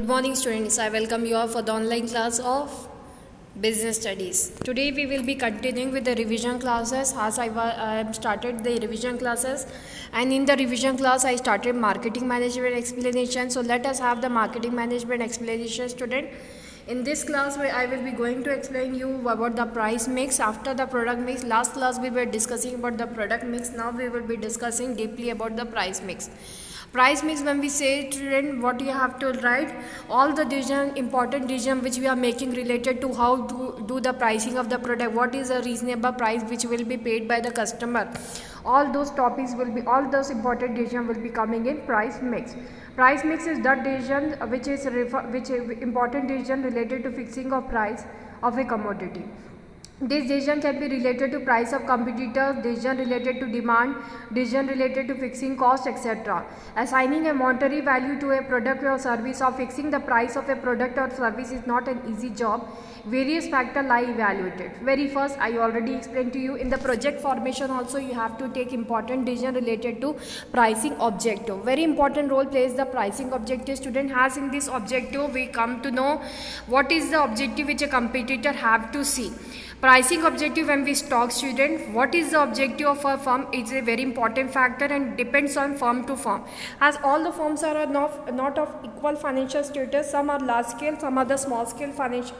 Good morning students, I welcome you all for the online class of business studies. Today we will be continuing with the revision classes as I started the revision classes, and in the revision class I started marketing management explanation. So let us have the marketing management explanation student. In this class I will be going to explain you about the price mix after the product mix. Last class we were discussing about the product mix. Now we will be discussing deeply about the price mix. Price mix, when we say student, what you have to write, all the important decision which we are making related to how to do the pricing of the product, what is a reasonable price which will be paid by the customer. All those topics will be, all those important decision will be coming in price mix. Price mix is that decision which is important decision related to fixing of price of a commodity. This decision can be related to price of competitors, decision related to demand, decision related to fixing cost, etc. Assigning a monetary value to a product or service or fixing the price of a product or service is not an easy job. Various factors lie evaluated. Very first, I already explained to you, in the project formation also you have to take important decision related to pricing objective. Very important role plays the pricing objective. Student has in this objective we come to know what is the objective which a competitor have to see. Pricing objective, when we talk student, what is the objective of a firm? It's a very important factor and depends on firm to firm. As all the firms are not of equal financial status, some are large scale, some are the small scale financial.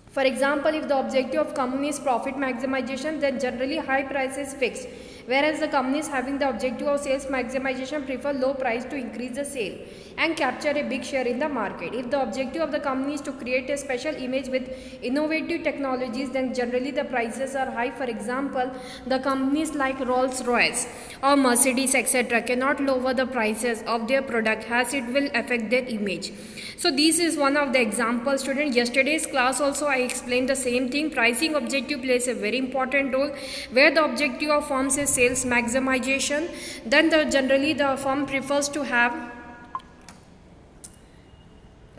For example, if the objective of company is profit maximization, then generally high price is fixed. Whereas the companies having the objective of sales maximization prefer low price to increase the sale and capture a big share in the market. If the objective of the company is to create a special image with innovative technologies, then generally the prices are high. For example, the companies like Rolls-Royce or Mercedes etc. cannot lower the prices of their product as it will affect their image. So this is one of the examples student. Yesterday's class also I explained the same thing. Pricing objective plays a very important role where the objective of firms is sales maximization. Then generally the firm prefers to have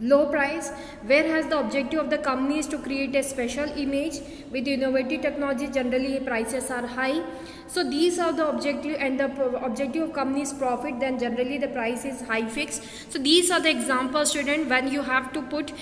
low price, whereas the objective of the company is to create a special image with innovative technology. Generally prices are high. So these are the objective, and the objective of company is profit, then generally the price is high fixed. So these are the examples student when you have to put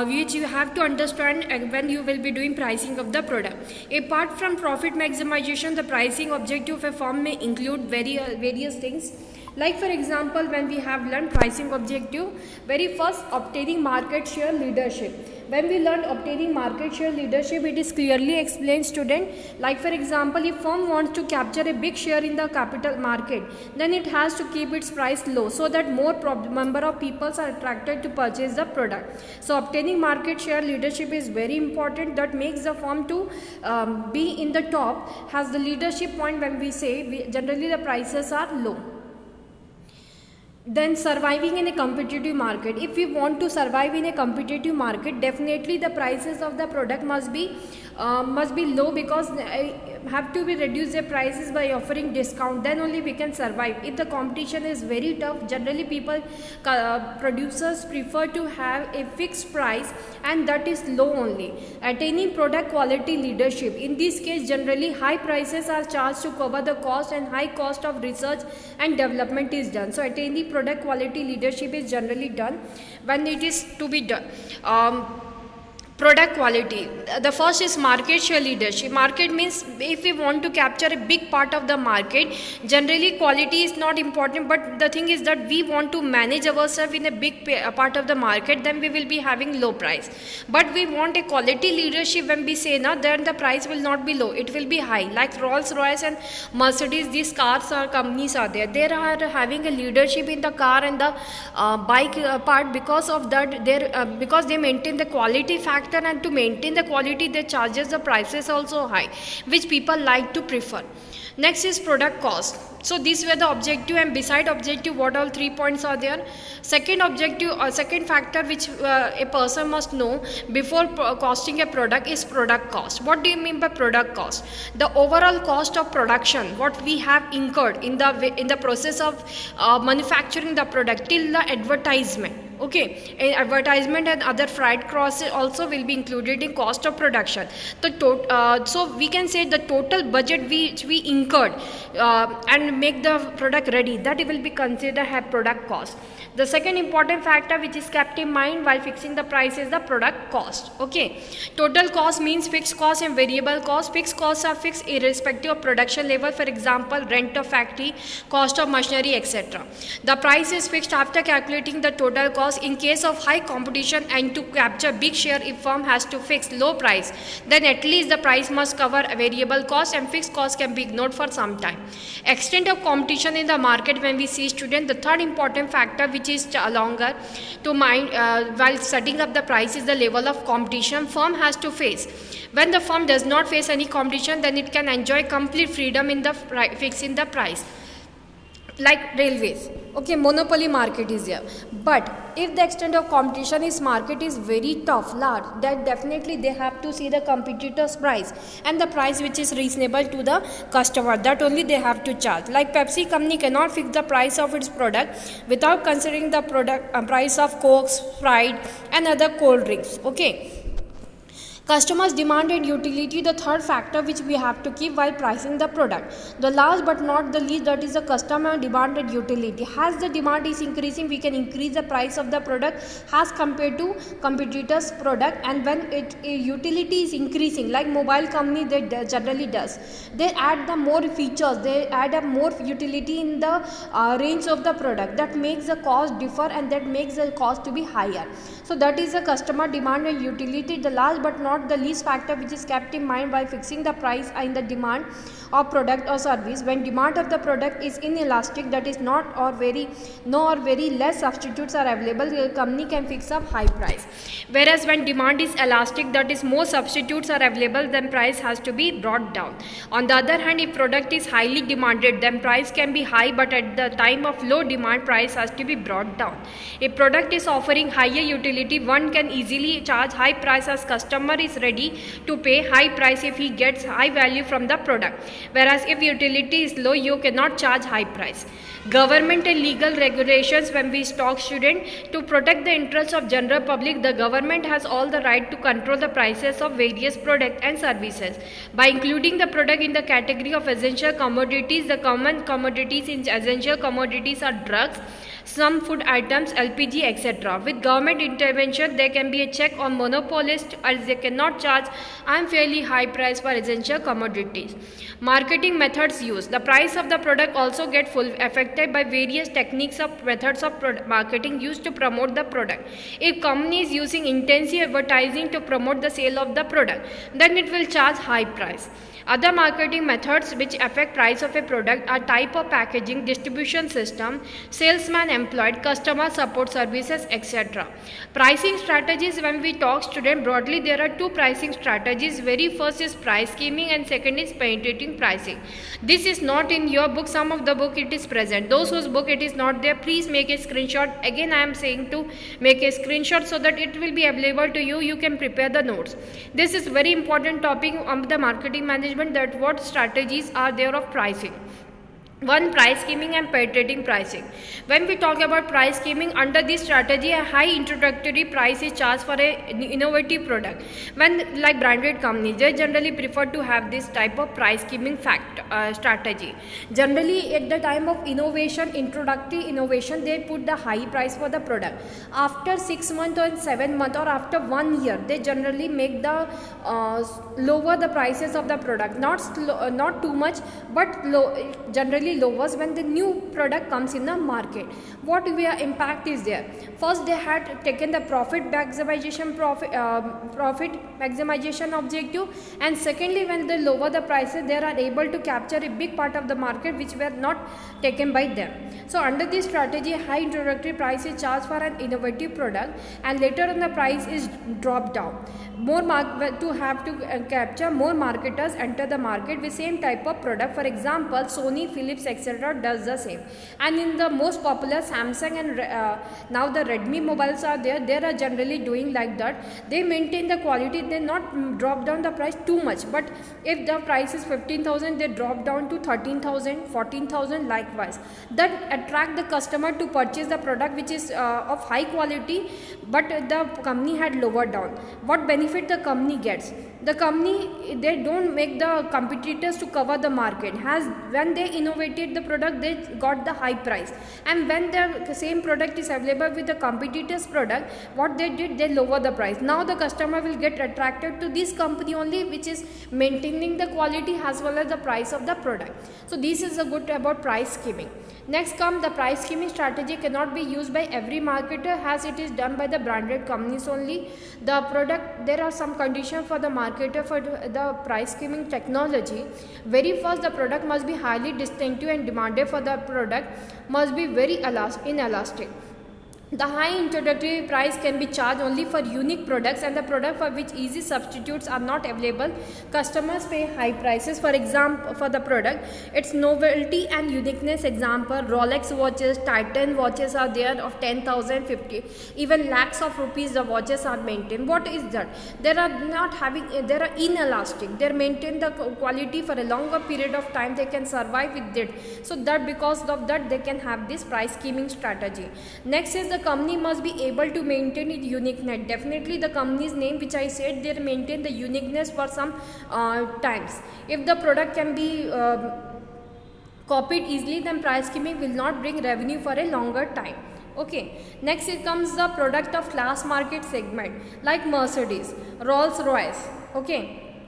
which you have to understand when you will be doing pricing of the product. Apart from profit maximization, the pricing objective of a firm may include various things. Like for example, when we have learned pricing objective, very first obtaining market share leadership. When we learn obtaining market share leadership, it is clearly explained student. Like for example, if firm wants to capture a big share in the capital market, then it has to keep its price low so that more number of people are attracted to purchase the product. So obtaining market share leadership is very important. That makes the firm to be in the top, has the leadership point. When we say generally the prices are low. Then surviving in a competitive market. If we want to survive in a competitive market, definitely the prices of the product must be low, because have to be reduce their prices by offering discount, then only we can survive. If the competition is very tough, generally producers prefer to have a fixed price and that is low only. Attaining product quality leadership, in this case generally high prices are charged to cover the cost and high cost of research and development is done. So attaining product quality leadership is generally done when it is to be done. Product quality, the first is market share leadership. Market means if we want to capture a big part of the market, generally quality is not important, but the thing is that we want to manage ourselves in a big part of the market, then we will be having low price. But we want a quality leadership, when we say now, then the price will not be low, it will be high. Like Rolls-Royce and Mercedes, these cars or companies are there, they are having a leadership in the car and the bike part. Because of that, because they maintain the quality factor, and to maintain the quality they charges the prices also high, which people like to prefer. Next is product cost. So these were the objective, and beside objective what all 3 points are there. Second objective or second factor which a person must know before costing a product is product cost. What do you mean by product cost? The overall cost of production, what we have incurred in the process of manufacturing the product till the advertisement. Okay, advertisement and other freight costs also will be included in cost of production. So we can say the total budget which we incurred and make the product ready, that will be considered as product cost. The second important factor which is kept in mind while fixing the price is the product cost. Okay, total cost means fixed cost and variable cost. Fixed costs are fixed irrespective of production level, for example rent of factory, cost of machinery, etc. The price is fixed after calculating the total cost. In case of high competition and to capture big share, if firm has to fix low price, then at least the price must cover a variable cost and fixed cost can be ignored for some time. Extent of competition in the market, when we see student, the third important factor which is longer to mind while setting up the price is the level of competition firm has to face. When the firm does not face any competition, then it can enjoy complete freedom in the fixing the price. Like railways, okay, monopoly market is here, but if the extent of competition is market is very tough, large, that definitely they have to see the competitor's price and the price which is reasonable to the customer, that only they have to charge. Like Pepsi company cannot fix the price of its product without considering the product price of Coke, Sprite and other cold drinks. Okay, customers' demand and utility, the third factor which we have to keep while pricing the product. The last but not the least, that is the customer demand and utility. As the demand is increasing, we can increase the price of the product as compared to competitors' product, and when utility is increasing, like mobile company they generally does, they add the more features, they add a more utility in the range of the product, that makes the cost differ and that makes the cost to be higher. So that is the customer demand and utility. The last but not the least factor which is kept in mind while fixing the price in the demand of product or service. When demand of the product is inelastic, that is no or very less substitutes are available, the company can fix up high price. Whereas when demand is elastic, that is more substitutes are available, then price has to be brought down. On the other hand, if product is highly demanded, then price can be high, but at the time of low demand, price has to be brought down. If product is offering higher utility, one can easily charge high price as customer is ready to pay high price if he gets high value from the product. Whereas if utility is low, you cannot charge high price. Government and legal regulations, when we talk student, to protect the interests of general public, the government has all the right to control the prices of various products and services. By including the product in the category of essential commodities, the common commodities in essential commodities are drugs, some food items, LPG, etc. With government intervention, there can be a check on monopolists as they cannot charge unfairly high price for essential commodities. Marketing methods used. The price of the product also get affected by various techniques of methods of marketing used to promote the product. If company is using intensive advertising to promote the sale of the product, then it will charge high price. Other marketing methods which affect price of a product are type of packaging, distribution system, salesman employed, customer support services, etc. Pricing strategies, when we talk student broadly, there are two pricing strategies. Very first is price scheming and second is penetrating pricing. This is not in your book, some of the book it is present. Those whose book it is not there, please make a screenshot. Again I am saying to make a screenshot so that it will be available to you. You can prepare the notes. This is very important topic of the marketing management, that what strategies are there of pricing. One, price scheming and penetrating pricing. When we talk about price scheming, under this strategy, a high introductory price is charged for an innovative product. When like branded companies, they generally prefer to have this type of price scheming strategy. Generally, at the time of innovation, introductory innovation, they put the high price for the product. After 6 months or 7 months or after 1 year, they generally make the lower the prices of the product. Not too much, but low, generally lowers when the new product comes in the market. What impact is there? First, they had taken the profit maximization objective, and secondly, when they lower the prices, they are able to capture a big part of the market which were not taken by them. So under this strategy, high introductory price is charged for an innovative product, and later on the price is dropped down. Capture more marketers enter the market with same type of product. For example, Sony, Philips Infinix, etc. does the same. And in the most popular Samsung and now the Redmi mobiles are there, they are generally doing like that. They maintain the quality, they not drop down the price too much, but if the price is 15,000, they drop down to 13,000, 14,000 likewise. That attract the customer to purchase the product which is of high quality, but the company had lowered down. What benefit the company gets? The company, they don't make the competitors to cover the market. Has when they innovated the product, they got the high price, and when the same product is available with the competitors product, what they did, they lower the price. Now the customer will get attracted to this company only, which is maintaining the quality as well as the price of the product. So this is a good about price scheming. Next come the price scheming strategy cannot be used by every marketer, as it is done by the branded companies only. The product, there are some conditions for the marketer for the price scheming technology. Very first, the product must be highly distinctive, and demanded for the product must be very inelastic. The high introductory price can be charged only for unique products, and the product for which easy substitutes are not available, customers pay high prices. For example, for the product, its novelty and uniqueness, example, Rolex watches, Titan watches are there of 10,000, 50, even lakhs of rupees the watches are maintained. What is that? They are not having, they are inelastic, they maintain the quality for a longer period of time, they can survive with it. So that because of that, they can have this price scheming strategy. Next is the company must be able to maintain its uniqueness. Definitely the company's name which I said, they maintain the uniqueness for some times. If the product can be copied easily, then price scheming will not bring revenue for a longer time. Okay, next it comes the product of class market segment like Mercedes, Rolls-Royce, okay,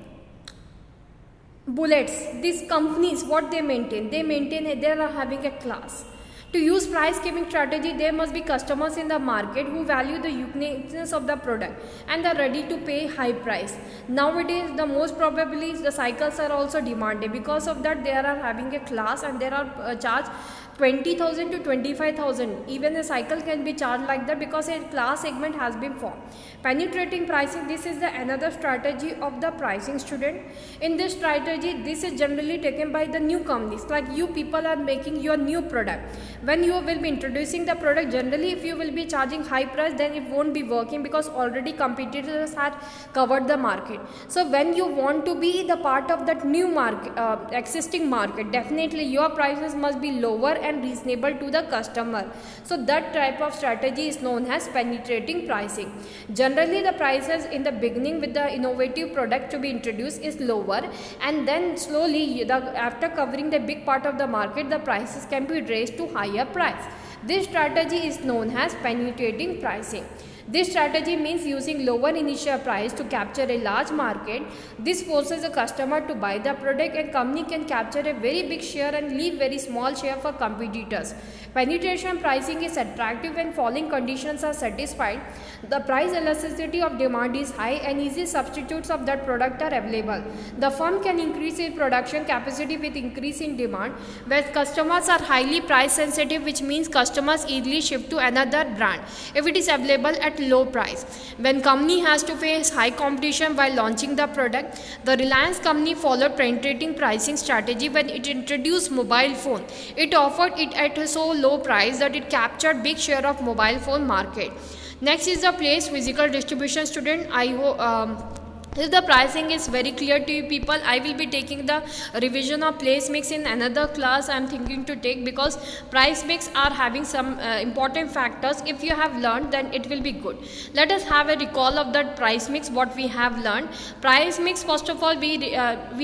Bullets. These companies, what they maintain, they are having a class. To use price scheming strategy, there must be customers in the market who value the uniqueness of the product and are ready to pay high price. Nowadays, the most probably the cycles are also demanded. Because of that, they are having a class, and there are charged 20,000 to 25,000. Even a cycle can be charged like that because a class segment has been formed. Penetrating pricing, this is the another strategy of the pricing student. In this strategy, this is generally taken by the new companies. Like you people are making your new product. When you will be introducing the product, generally if you will be charging high price, then it won't be working because already competitors had covered the market. So when you want to be the part of that new market, existing market, definitely your prices must be lower and reasonable to the customer. So that type of strategy is known as penetrating pricing. Generally the prices in the beginning with the innovative product to be introduced is lower, and then slowly after covering the big part of the market, the prices can be raised to higher price. This strategy is known as penetrating pricing. This strategy means using lower initial price to capture a large market. This forces a customer to buy the product, and company can capture a very big share and leave very small share for competitors. Penetration pricing is attractive when following conditions are satisfied. The price elasticity of demand is high and easy substitutes of that product are available. The firm can increase its production capacity with increase in demand. Where customers are highly price sensitive, which means customers easily shift to another brand if it is available at low price. When company has to face high competition while launching the product, the Reliance company followed penetrating pricing strategy when it introduced mobile phone. It offered it at a so low price that it captured big share of mobile phone market. Next is the place physical distribution student. I hope if the pricing is very clear to you people, I will be taking the revision of place mix in another class I am thinking to take, because price mix are having some important factors. If you have learned, then it will be good. Let us have a recall of that price mix, what we have learned. Price mix, first of all, we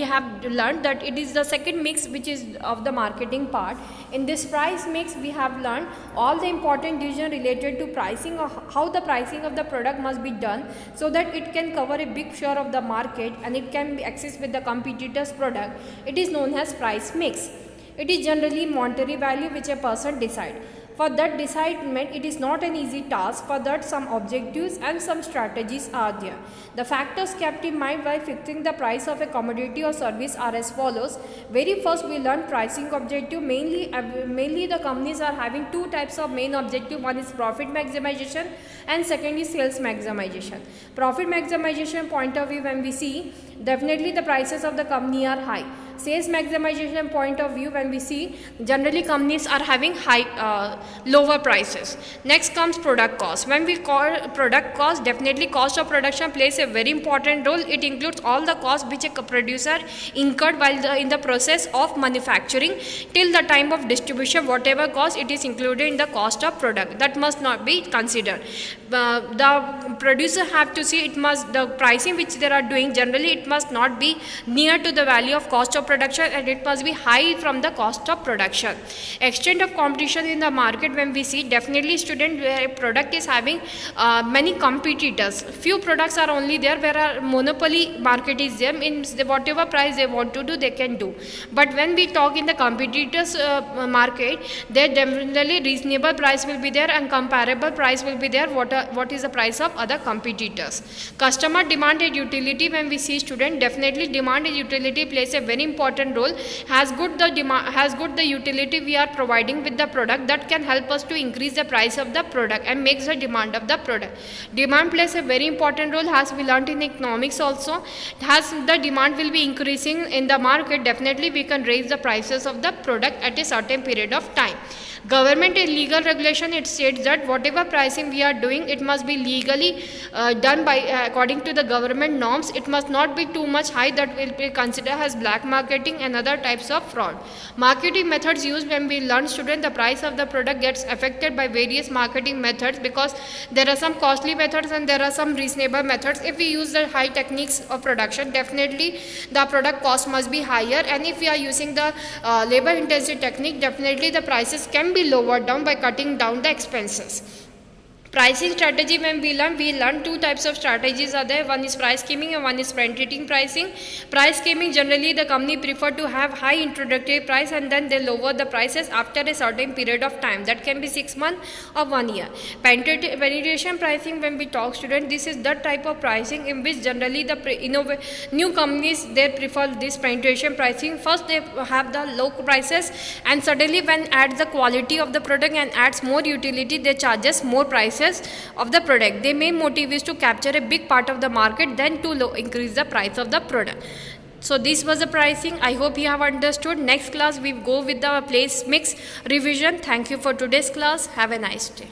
have learned that it is the second mix which is of the marketing part. In this price mix, we have learned all the important decisions related to pricing, or how the pricing of the product must be done so that it can cover a big share of the market and it can be accessed with the competitor's product. It is known as price mix. It is generally monetary value which a person decides. For that decidement, it is not an easy task. For that, some objectives and some strategies are there. The factors kept in mind while fixing the price of a commodity or service are as follows. Very first, we learn pricing objective. Mainly the companies are having two types of main objective. One is profit maximization and second is sales maximization. Profit maximization point of view, when we see, definitely the prices of the company are high. sales maximization point of view, when we see, generally companies are having lower prices. Next comes product cost. When we call product cost, definitely cost of production plays a very important role. It includes all the costs which a producer incurred while in the process of manufacturing till the time of distribution. Whatever cost, it is included in the cost of product. That must not be considered. The producer have to see, the pricing which they are doing, generally it must not be near to the value of cost of production, and it must be high from the cost of production. Extent of competition in the market, when we see, definitely student product is having many competitors. Few products are only there where a monopoly market is there, means whatever price they want to do, they can do. But when we talk in the competitors market, there definitely reasonable price will be there and comparable price will be there. What is the price of other competitors? Customer demand and utility, when we see student, definitely demand and utility plays a very important role. Has good the utility we are providing with the product, that can help us to increase the price of the product and makes the demand of the product. Demand plays a very important role, as we learned in economics also. As the demand will be increasing in the market, definitely we can raise the prices of the product at a certain period of time. Government and legal regulation, it states that whatever pricing we are doing, it must be legally done by according to the government norms. It must not be too much high that will be considered as black marketing and other types of fraud. Marketing methods used, when we learn student, the price of the product gets affected by various marketing methods, because there are some costly methods and there are some reasonable methods. If we use the high techniques of production, definitely the product cost must be higher, and if we are using the labor intensive technique, definitely the prices can be lowered down by cutting down the expenses. Pricing strategy, when we learn two types of strategies are there. One is price scheming and one is penetrating pricing. Price scheming, generally the company prefer to have high introductory price and then they lower the prices after a certain period of time. That can be 6 months or 1 year. Penetration pricing, when we talk student, this is the type of pricing in which generally the new companies, they prefer this penetration pricing. First they have the low prices, and suddenly when adds the quality of the product and adds more utility, they charges more prices of the product. They may motive is to capture a big part of the market than to increase the price of the product. So this was the pricing. I hope you have understood. Next class we go with the place mix revision. Thank you for today's class. Have a nice day.